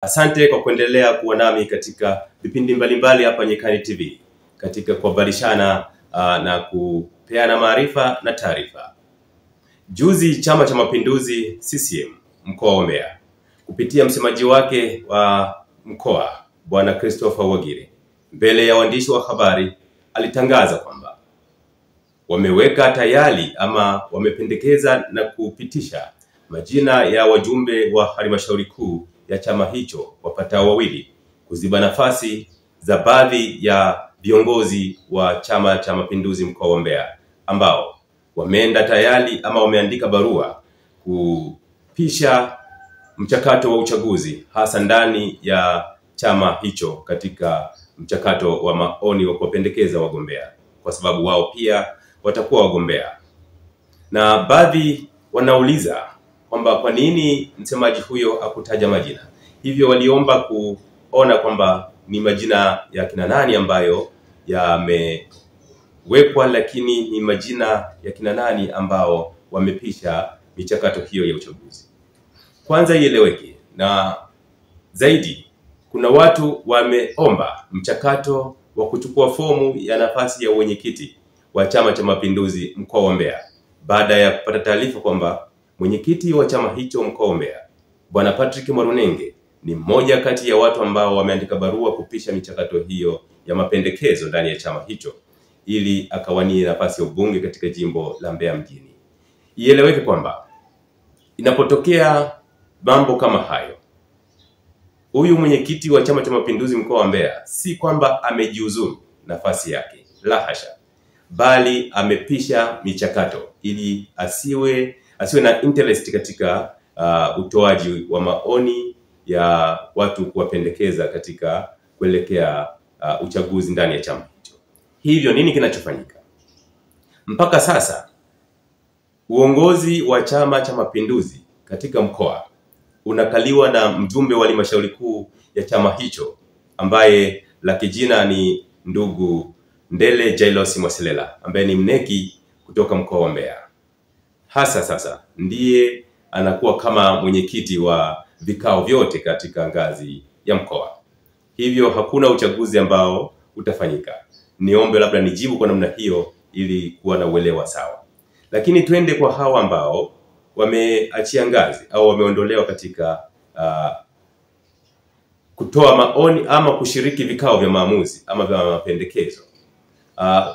Asante kwa kuendelea kuwa nami katika vipindi mbalimbali hapa Nyikani TV, katika kuhabarishana na kupeana maarifa na taarifa. Juzi Chama cha Mapinduzi CCM mkoa wa Mbeya kupitia msemaji wake wa mkoa Bwana Christopher Wagire, mbele ya waandishi wa habari alitangaza kwamba wameweka tayari ama wamependekeza na kupitisha majina ya wajumbe wa halmashauri kuu ya chama hicho wapatao wawili kuziba nafasi za baadhi ya viongozi wa Chama cha Mapinduzi mkoa wa Mbeya ambao wameenda tayari ama wameandika barua kupisha mchakato wa uchaguzi, hasa ndani ya chama hicho katika mchakato wa maoni wa kuwapendekeza wagombea, kwa sababu wao pia watakuwa wagombea. Na baadhi wanauliza kwamba kwa nini msemaji huyo akutaja majina. Hivyo waliomba kuona kwamba ni majina ya kina nani ambayo yamewekwa, lakini ni majina ya kina nani ambao wamepisha michakato hiyo ya uchaguzi. Kwanza ieleweke, na zaidi kuna watu wameomba mchakato wa kuchukua fomu ya nafasi ya mwenyekiti wa Chama cha Mapinduzi mkoa wa Mbeya, baada ya kupata taarifa kwamba mwenyekiti wa chama hicho mkoa wa Mbeya Bwana Patrick Mwalunenge ni mmoja kati ya watu ambao wameandika barua kupisha michakato hiyo ya mapendekezo ndani ya chama hicho ili akawanie nafasi ya ubunge katika jimbo la Mbeya mjini. Ieleweke kwamba inapotokea mambo kama hayo, huyu mwenyekiti wa Chama cha Mapinduzi mkoa wa Mbeya si kwamba amejiuzuru nafasi yake, la hasha, bali amepisha michakato ili asiwe na interest katika utoaji wa maoni ya watu kuwapendekeza katika kuelekea uchaguzi ndani ya chama hicho. Hivyo nini kinachofanyika? Mpaka sasa uongozi wa Chama cha Mapinduzi katika mkoa unakaliwa na mjumbe wa halmashauri kuu ya chama hicho ambaye la kijina ni ndugu Ndele Jailos Mwaselela, ambaye ni mneki kutoka mkoa wa Mbeya. Hasa sasa ndiye anakuwa kama mwenyekiti wa vikao vyote katika ngazi ya mkoa. Hivyo hakuna uchaguzi ambao utafanyika. Niombe labda nijibu kwa namna hiyo ili kuwa na uelewa sawa. Lakini twende kwa hawa ambao wameachia ngazi au wameondolewa katika kutoa maoni ama kushiriki vikao vya maamuzi ama vya mapendekezo.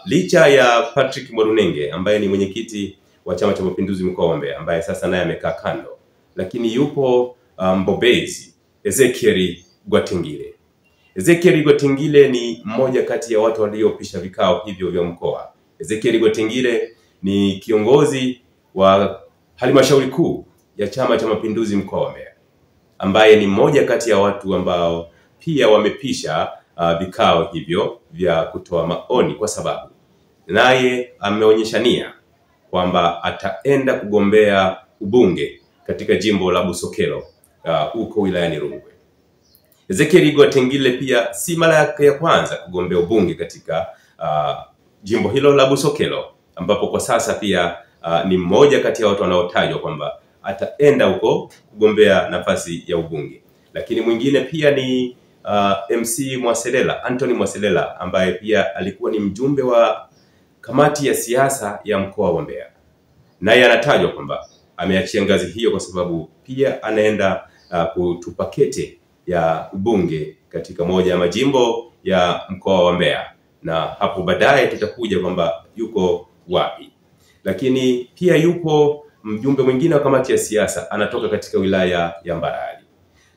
Licha ya Patrick Mwalunenge ambaye ni mwenyekiti wa Chama cha Mapinduzi mkoa wa Mbeya, ambaye sasa naye amekaa kando, lakini yupo mbobezi Ezekiel Gwatengile. Ezekiel Gwatengile ni mmoja kati ya watu waliopisha vikao hivyo vya mkoa. Ezekiel Gwatengile ni kiongozi wa halmashauri kuu ya Chama cha Mapinduzi mkoa wa Mbeya, ambaye ni mmoja kati ya watu ambao pia wamepisha vikao hivyo vya kutoa maoni, kwa sababu naye ameonyesha nia kwamba ataenda kugombea ubunge katika jimbo la Busokelo huko wilayani Rungwe. Ezekiel Gwatengile pia si mara yake ya kwanza kugombea ubunge katika jimbo hilo la Busokelo, ambapo kwa sasa pia ni mmoja kati ya watu wanaotajwa kwamba ataenda huko kugombea nafasi ya ubunge. Lakini mwingine pia ni MC Mwaselela, Anthony Mwaselela, ambaye pia alikuwa ni mjumbe wa kamati ya siasa ya mkoa wa Mbeya. Naye anatajwa kwamba ameachia ngazi hiyo kwa sababu pia anaenda kutupa kete ya ubunge katika moja ya majimbo ya mkoa wa Mbeya, na hapo baadaye tutakuja kwamba yuko wapi. Lakini pia yupo mjumbe mwingine wa kamati ya siasa anatoka katika wilaya ya Mbarali.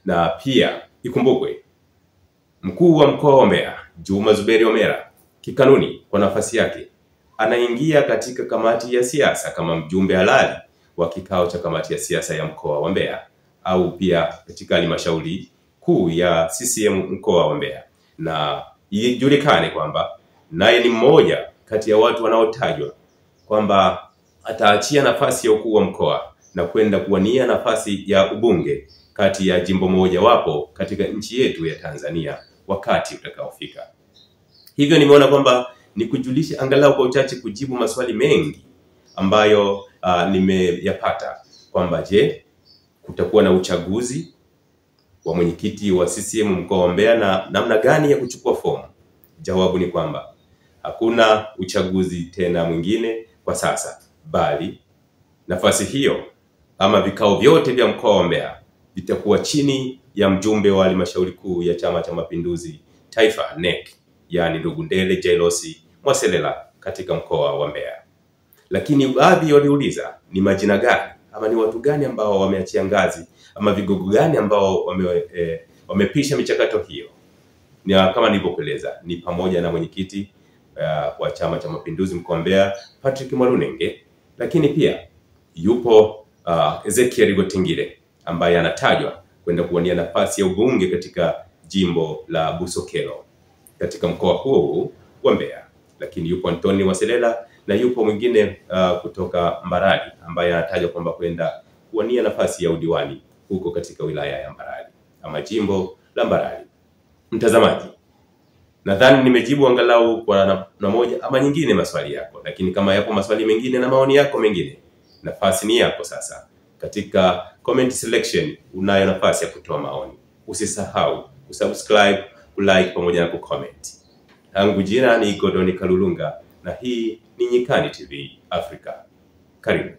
Na pia ikumbukwe mkuu wa mkoa wa Mbeya Juma Zuberi Omera kikanuni kwa nafasi yake anaingia katika kamati ya siasa kama mjumbe halali wa kikao cha kamati ya siasa ya mkoa wa Mbeya, au pia katika halmashauri kuu ya CCM mkoa wa Mbeya. Na ijulikane kwamba naye ni mmoja kati ya watu wanaotajwa kwamba ataachia nafasi ya ukuu wa mkoa na kwenda kuwania nafasi ya ubunge kati ya jimbo moja wapo katika nchi yetu ya Tanzania wakati utakaofika. Hivyo nimeona kwamba nikujulishe angalau kwa uchache kujibu maswali mengi ambayo nimeyapata kwamba je, kutakuwa na uchaguzi kwa mwenyekiti wa CCM mkoa wa Mbeya na namna gani ya kuchukua fomu. Jawabu ni kwamba hakuna uchaguzi tena mwingine kwa sasa, bali nafasi hiyo ama vikao vyote vya mkoa wa Mbeya vitakuwa chini ya mjumbe wa halmashauri kuu ya Chama cha Mapinduzi Taifa NEC, yani ndugu Ndele Jailosi Mwaselela katika mkoa wa Mbeya. Lakini baadhi waliuliza ni majina gani ama ni watu gani ambao wameachia ngazi ama vigogo gani ambao wamepisha michakato hiyo. Ni kama nilivyokueleza, ni pamoja na mwenyekiti wa Chama cha Mapinduzi mkoa wa Mbeya Patrick Mwalunenge, lakini pia yupo Ezekiel Gotingile ambaye anatajwa kwenda kuwania nafasi ya ubunge katika jimbo la Busokelo katika mkoa huu wa Mbeya. Lakini yupo Antoni Mwaselela na yupo mwingine kutoka Mbarali ambaye anatajwa kwamba kwenda kuwania nafasi ya udiwani huko katika wilaya ya Mbarali ama jimbo la Mbarali. Mtazamaji, nadhani nimejibu angalau kwa na moja ama nyingine maswali yako, lakini kama yapo maswali mengine na maoni yako mengine, nafasi ni yako sasa. Katika comment selection unayo nafasi ya kutoa maoni. Usisahau kusubscribe, kulike pamoja na kucomment. Langu jina ni Godoni Kalulunga na hii ni Nyikani TV Africa. Karibu.